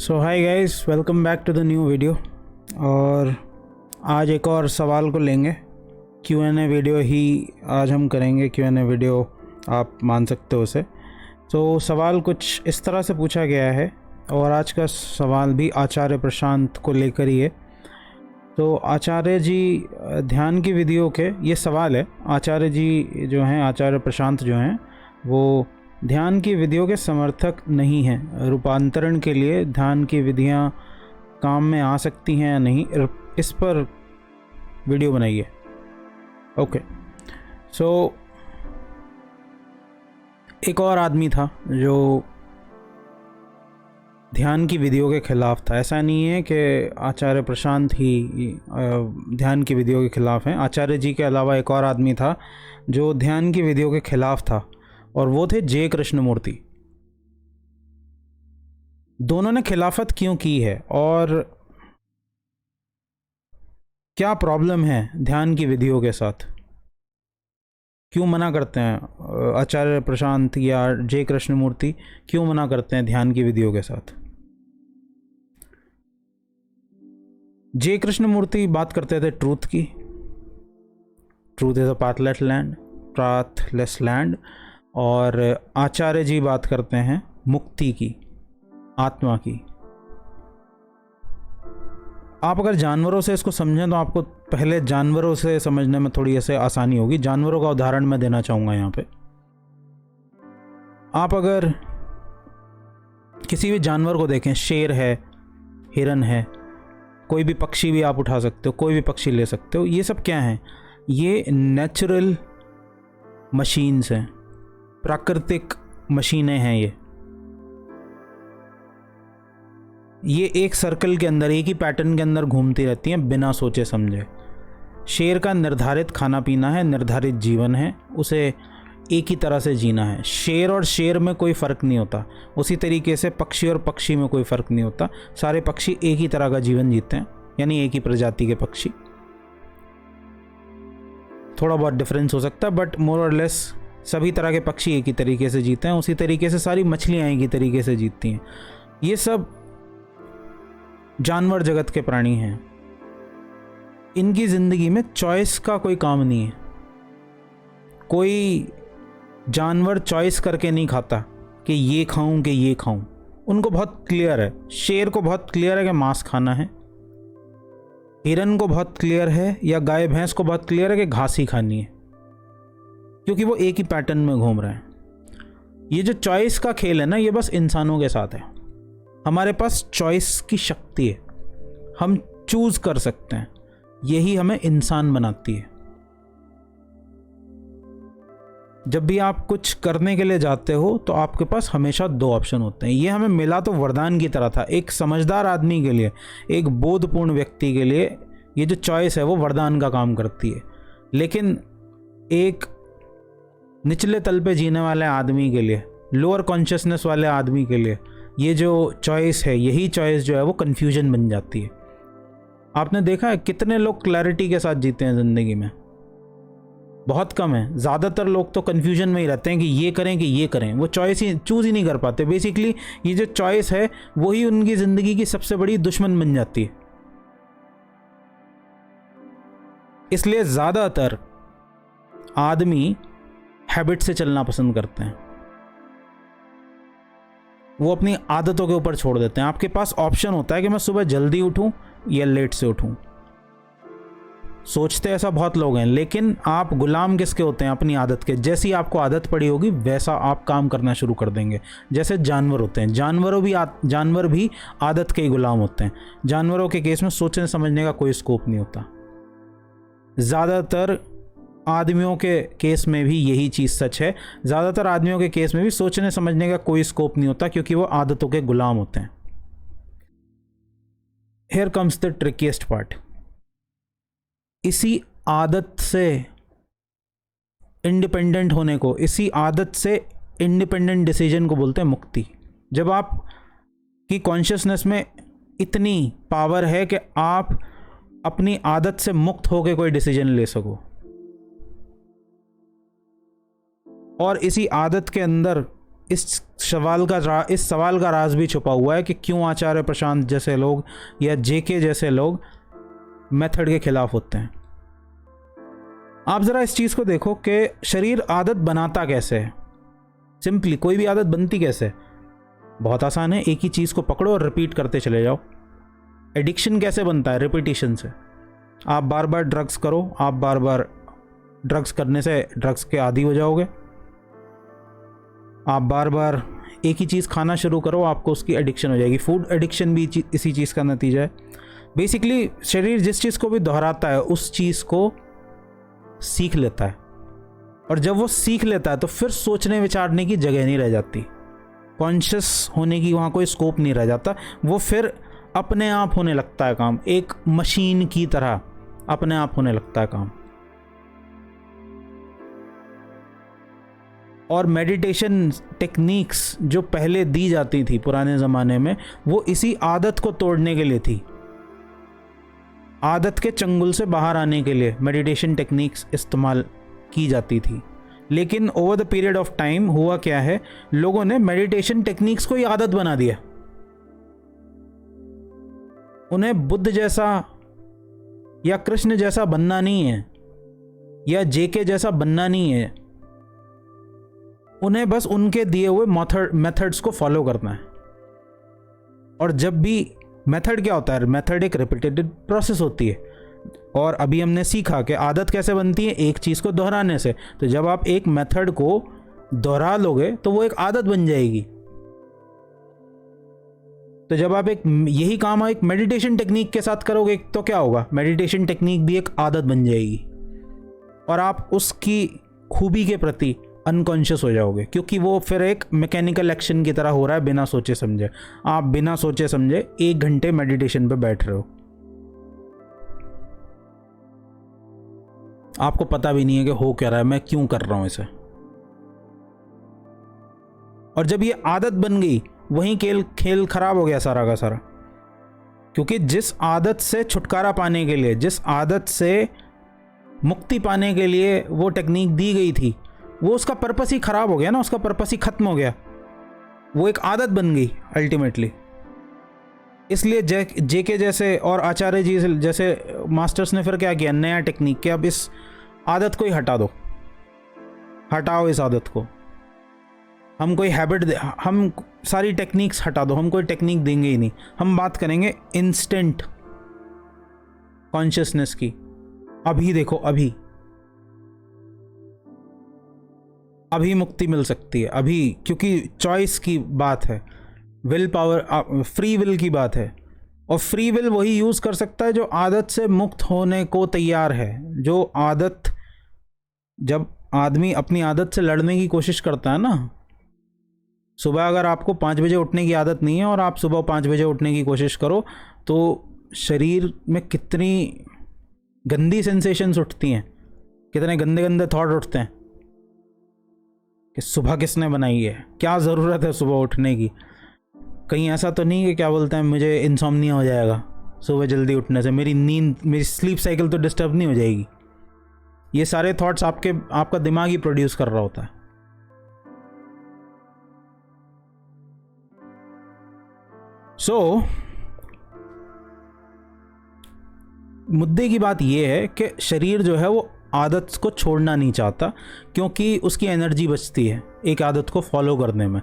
So hi guys, welcome back to the new video. और आज एक और सवाल को लेंगे। Q&A वीडियो ही आज हम करेंगे। Q&A वीडियो आप मान सकते हो उसे। तो सवाल कुछ इस तरह से पूछा गया है और आज का सवाल भी आचार्य प्रशांत को लेकर ही है। तो आचार्य जी ध्यान की विधियों के ये सवाल है। आचार्य जी जो हैं, आचार्य प्रशांत जो हैं, वो ध्यान की विधियों के समर्थक नहीं हैं। रूपांतरण के लिए ध्यान की विधियां काम में आ सकती हैं या नहीं, इस पर वीडियो बनाइए। ओके, सो एक और आदमी था जो ध्यान की विधियों के खिलाफ था। ऐसा नहीं है कि आचार्य प्रशांत ही ध्यान की विधियों के खिलाफ हैं। आचार्य जी के अलावा एक और आदमी था जो ध्यान की विधियों के खिलाफ था, और वो थे जे कृष्णमूर्ति। दोनों ने खिलाफत क्यों की है और क्या प्रॉब्लम है ध्यान की विधियों के साथ, क्यों मना करते हैं आचार्य प्रशांत या जे कृष्णमूर्ति, क्यों मना करते हैं ध्यान की विधियों के साथ। जे कृष्णमूर्ति बात करते थे ट्रूथ की। Truth is a pathless land. और आचार्य जी बात करते हैं मुक्ति की, आत्मा की। आप अगर जानवरों से इसको समझें तो आपको पहले जानवरों से समझने में थोड़ी ऐसे आसानी होगी। जानवरों का उदाहरण मैं देना चाहूँगा यहाँ पे। आप अगर किसी भी जानवर को देखें, शेर है, हिरन है, कोई भी पक्षी भी आप उठा सकते हो, कोई भी पक्षी ले सकते हो। ये सब क्या है? ये नेचुरल मशीन्स हैं, प्राकृतिक मशीनें हैं। ये एक सर्कल के अंदर, एक ही पैटर्न के अंदर घूमती रहती हैं बिना सोचे समझे। शेर का निर्धारित खाना पीना है, निर्धारित जीवन है, उसे एक ही तरह से जीना है। शेर और शेर में कोई फ़र्क नहीं होता। उसी तरीके से पक्षी और पक्षी में कोई फ़र्क नहीं होता। सारे पक्षी एक ही तरह का जीवन जीते हैं, यानी एक ही प्रजाति के पक्षी। थोड़ा बहुत डिफरेंस हो सकता है, बट मोर और लेस सभी तरह के पक्षी एक ही तरीके से जीते हैं। उसी तरीके से सारी मछलियाँ एक ही तरीके से जीतती हैं। ये सब जानवर जगत के प्राणी हैं। इनकी ज़िंदगी में चॉइस का कोई काम नहीं है। कोई जानवर चॉइस करके नहीं खाता कि ये खाऊं कि ये खाऊं। उनको बहुत क्लियर है। शेर को बहुत क्लियर है कि मांस खाना है। हिरन को बहुत क्लियर है, या गाय भैंस को बहुत क्लियर है कि घास ही खानी है, क्योंकि वो एक ही पैटर्न में घूम रहे हैं। ये जो चॉइस का खेल है ना, ये बस इंसानों के साथ है। हमारे पास चॉइस की शक्ति है, हम चूज कर सकते हैं। यही हमें इंसान बनाती है। जब भी आप कुछ करने के लिए जाते हो तो आपके पास हमेशा दो ऑप्शन होते हैं। ये हमें मिला तो वरदान की तरह था। एक समझदार आदमी के लिए, एक बोधपूर्ण व्यक्ति के लिए ये जो चॉइस है वो वरदान का काम करती है। लेकिन एक निचले तल पे जीने वाले आदमी के लिए, लोअर कॉन्शियसनेस वाले आदमी के लिए, ये जो चॉइस है, यही चॉइस जो है वो कन्फ्यूजन बन जाती है। आपने देखा है कितने लोग क्लैरिटी के साथ जीते हैं ज़िंदगी में? बहुत कम है। ज़्यादातर लोग तो कन्फ्यूजन में ही रहते हैं कि ये करें कि ये करें। वो चॉइस ही चूज़ ही नहीं कर पाते। बेसिकली ये जो चॉइस है वही उनकी ज़िंदगी की सबसे बड़ी दुश्मन बन जाती है। इसलिए ज़्यादातर आदमी हैबिट से चलना पसंद करते हैं। वो अपनी आदतों के ऊपर छोड़ देते हैं। आपके पास ऑप्शन होता है कि मैं सुबह जल्दी उठूं या लेट से उठूं। सोचते ऐसा बहुत लोग हैं, लेकिन आप गुलाम किसके होते हैं? अपनी आदत के। जैसी आपको आदत पड़ी होगी वैसा आप काम करना शुरू कर देंगे। जैसे जानवर होते हैं, जानवर भी आदत के ही गुलाम होते हैं। जानवरों के केस में सोचने समझने का कोई स्कोप नहीं होता। ज़्यादातर आदमियों के केस में भी यही चीज़ सच है। ज़्यादातर आदमियों के केस में भी सोचने समझने का कोई स्कोप नहीं होता, क्योंकि वो आदतों के गुलाम होते हैं। Here comes the trickiest part. इसी आदत से इंडिपेंडेंट होने को, इसी आदत से इंडिपेंडेंट डिसीजन को बोलते हैं मुक्ति। जब आप की कॉन्शियसनेस में इतनी पावर है कि आप अपनी आदत से मुक्त होकर कोई डिसीजन ले सको, और इसी आदत के अंदर इस सवाल का राज भी छुपा हुआ है कि क्यों आचार्य प्रशांत जैसे लोग या जेके जैसे लोग मेथड के खिलाफ होते हैं। आप ज़रा इस चीज़ को देखो कि शरीर आदत बनाता कैसे है। सिंपली कोई भी आदत बनती कैसे है? बहुत आसान है, एक ही चीज़ को पकड़ो और रिपीट करते चले जाओ। एडिक्शन कैसे बनता है? रिपीटिशन से। आप बार बार ड्रग्स करो, आप बार बार ड्रग्स करने से ड्रग्स के आदी हो जाओगे। आप बार बार एक ही चीज़ खाना शुरू करो, आपको उसकी एडिक्शन हो जाएगी। फूड एडिक्शन भी इसी चीज़ का नतीजा है। बेसिकली शरीर जिस चीज़ को भी दोहराता है उस चीज़ को सीख लेता है, और जब वो सीख लेता है तो फिर सोचने विचारने की जगह नहीं रह जाती, कॉन्शियस होने की वहाँ कोई स्कोप नहीं रह जाता। वो फिर अपने आप होने लगता है काम, एक मशीन की तरह अपने आप होने लगता है काम। और मेडिटेशन टेक्निक्स जो पहले दी जाती थी पुराने ज़माने में, वो इसी आदत को तोड़ने के लिए थी। आदत के चंगुल से बाहर आने के लिए मेडिटेशन टेक्निक्स इस्तेमाल की जाती थी। लेकिन over the period of time हुआ क्या है, लोगों ने मेडिटेशन टेक्निक्स को ही आदत बना दिया। उन्हें बुद्ध जैसा या कृष्ण जैसा बनना नहीं है, या जेके जैसा बनना नहीं है। उन्हें बस उनके दिए हुए मेथड्स को फॉलो करना है। और जब भी मेथड क्या होता है? मेथड एक रिपीटेड प्रोसेस होती है। और अभी हमने सीखा कि आदत कैसे बनती है, एक चीज़ को दोहराने से। तो जब आप एक मेथड को दोहरा लोगे तो वो एक आदत बन जाएगी। तो जब आप यही काम एक मेडिटेशन टेक्निक के साथ करोगे तो क्या होगा? मेडिटेशन टेक्निक भी एक आदत बन जाएगी, और आप उसकी खूबी के प्रति अनकॉन्शियस हो जाओगे, क्योंकि वो फिर एक मैकेनिकल एक्शन की तरह हो रहा है, बिना सोचे समझे। आप बिना सोचे समझे 1 घंटे मेडिटेशन पे बैठ रहे हो, आपको पता भी नहीं है कि हो क्या रहा है, मैं क्यों कर रहा हूं इसे। और जब ये आदत बन गई, वहीं खेल खराब हो गया सारा का सारा। क्योंकि जिस आदत से छुटकारा पाने के लिए, जिस आदत से मुक्ति पाने के लिए वो टेक्निक दी गई थी, वो उसका पर्पस ही खराब हो गया ना, उसका पर्पस ही खत्म हो गया। वो एक आदत बन गई अल्टीमेटली। इसलिए जेके जैसे और आचार्य जी जैसे मास्टर्स ने फिर क्या किया, नया टेक्निक कि अब इस आदत को ही हटा दो, हटाओ इस आदत को। हम कोई हैबिट हम सारी टेक्निक्स हटा दो, हम कोई टेक्निक देंगे ही नहीं। हम बात करेंगे इंस्टेंट कॉन्शियसनेस की। अभी देखो, अभी मुक्ति मिल सकती है, अभी, क्योंकि चॉइस की बात है, विल पावर, फ्री विल की बात है। और फ्री विल वही यूज़ कर सकता है जो आदत से मुक्त होने को तैयार है। जो आदत, जब आदमी अपनी आदत से लड़ने की कोशिश करता है ना, सुबह अगर आपको 5 बजे उठने की आदत नहीं है और आप सुबह 5 बजे उठने की कोशिश करो, तो शरीर में कितनी गंदी सेंसेशंस उठती हैं, कितने गंदे गंदे थॉट उठते हैं कि सुबह किसने बनाई है, क्या ज़रूरत है सुबह उठने की। कहीं ऐसा तो नहीं कि क्या बोलते हैं, मुझे इंसोम्निया हो जाएगा सुबह जल्दी उठने से, मेरी स्लीप साइकिल तो डिस्टर्ब नहीं हो जाएगी। ये सारे थॉट्स आपका दिमाग ही प्रोड्यूस कर रहा होता है। मुद्दे की बात यह है कि शरीर जो है वो आदत को छोड़ना नहीं चाहता, क्योंकि उसकी एनर्जी बचती है एक आदत को फॉलो करने में।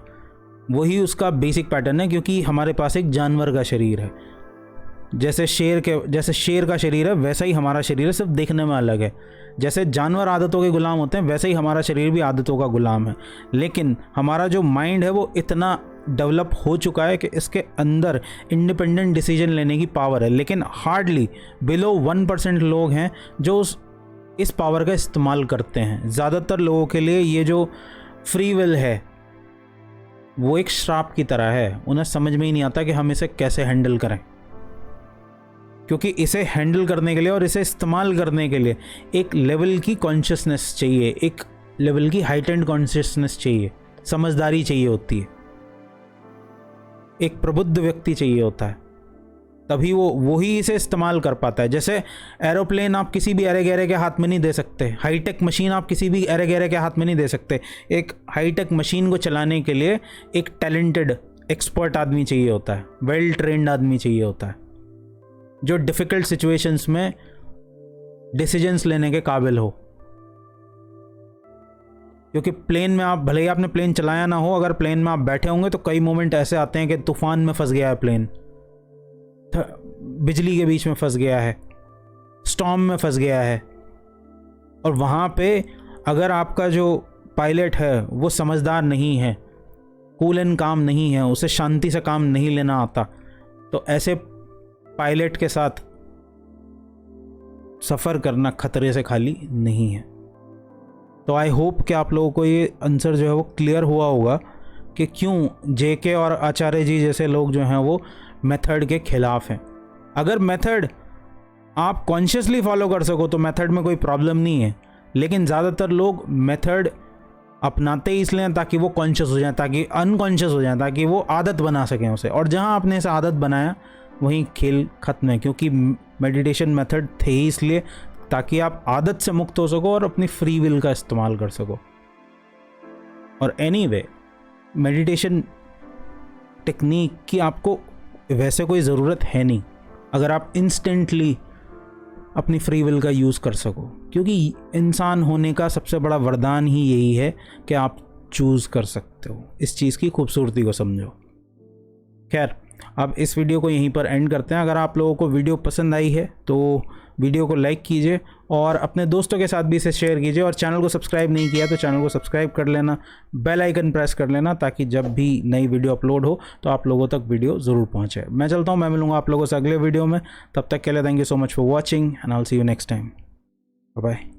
वही उसका बेसिक पैटर्न है, क्योंकि हमारे पास एक जानवर का शरीर है। जैसे शेर का शरीर है, वैसा ही हमारा शरीर है, सिर्फ देखने में अलग है। जैसे जानवर आदतों के गुलाम होते हैं, वैसे ही हमारा शरीर भी आदतों का गुलाम है। लेकिन हमारा जो माइंड है वो इतना डेवलप हो चुका है कि इसके अंदर इंडिपेंडेंट डिसीजन लेने की पावर है। लेकिन हार्डली बिलो 1% लोग हैं जो इस पावर का इस्तेमाल करते हैं। ज़्यादातर लोगों के लिए ये जो फ्री विल है वो एक श्राप की तरह है। उन्हें समझ में ही नहीं आता कि हम इसे कैसे हैंडल करें, क्योंकि इसे हैंडल करने के लिए और इसे इस्तेमाल करने के लिए एक लेवल की कॉन्शियसनेस चाहिए, एक लेवल की हाइटेंड कॉन्शियसनेस चाहिए, समझदारी चाहिए होती है, एक प्रबुद्ध व्यक्ति चाहिए होता है। तभी वो ही इसे इस्तेमाल कर पाता है। जैसे एरोप्लेन आप किसी भी अरे गहरे के हाथ में नहीं दे सकते, हाईटेक मशीन आप किसी भी अरे गहरे के हाथ में नहीं दे सकते। एक हाईटेक मशीन को चलाने के लिए एक टैलेंटेड एक्सपर्ट आदमी चाहिए होता है, वेल ट्रेंड आदमी चाहिए होता है, जो डिफ़िकल्ट सिचुएशंस में डिसीजंस लेने के काबिल हो। क्योंकि प्लेन में आप, भले ही आपने प्लेन चलाया ना हो, अगर प्लेन में आप बैठे होंगे तो कई मोमेंट ऐसे आते हैं कि तूफान में फंस गया है प्लेन, बिजली के बीच में फंस गया है, स्टॉर्म में फंस गया है, और वहाँ पे अगर आपका जो पायलट है वो समझदार नहीं है, कूल एंड काम नहीं है, उसे शांति से काम नहीं लेना आता, तो ऐसे पायलट के साथ सफ़र करना खतरे से खाली नहीं है। तो आई होप कि आप लोगों को ये आंसर जो है वो क्लियर हुआ होगा कि क्यों जेके और आचार्य जी जैसे लोग जो हैं वो मेथड के खिलाफ हैं। अगर मेथड आप कॉन्शियसली फॉलो कर सको तो मेथड में कोई प्रॉब्लम नहीं है, लेकिन ज़्यादातर लोग मेथड अपनाते ही इसलिए ताकि वो कॉन्शियस हो जाए, ताकि अनकॉन्शियस हो जाए, ताकि वो आदत बना सकें उसे, और जहाँ आपने इसे आदत बनाया वहीं खेल ख़त्म है। क्योंकि मेडिटेशन मेथड थे ही इसलिए ताकि आप आदत से मुक्त हो सको और अपनी फ्री विल का इस्तेमाल कर सको। और एनीवे मेडिटेशन टेक्निक की आपको वैसे कोई ज़रूरत है नहीं अगर आप इंस्टेंटली अपनी फ्री विल का यूज़ कर सको, क्योंकि इंसान होने का सबसे बड़ा वरदान ही यही है कि आप चूज़ कर सकते हो। इस चीज़ की खूबसूरती को समझो। खैर, अब इस वीडियो को यहीं पर एंड करते हैं। अगर आप लोगों को वीडियो पसंद आई है तो वीडियो को लाइक कीजिए और अपने दोस्तों के साथ भी इसे शेयर कीजिए, और चैनल को सब्सक्राइब नहीं किया तो चैनल को सब्सक्राइब कर लेना, बेल आइकन प्रेस कर लेना, ताकि जब भी नई वीडियो अपलोड हो तो आप लोगों तक वीडियो ज़रूर पहुंचे। मैं चलता हूं, मैं मिलूंगा आप लोगों से अगले वीडियो में। तब तक के लिए thank you so much for watching and I will see you next time. Bye bye.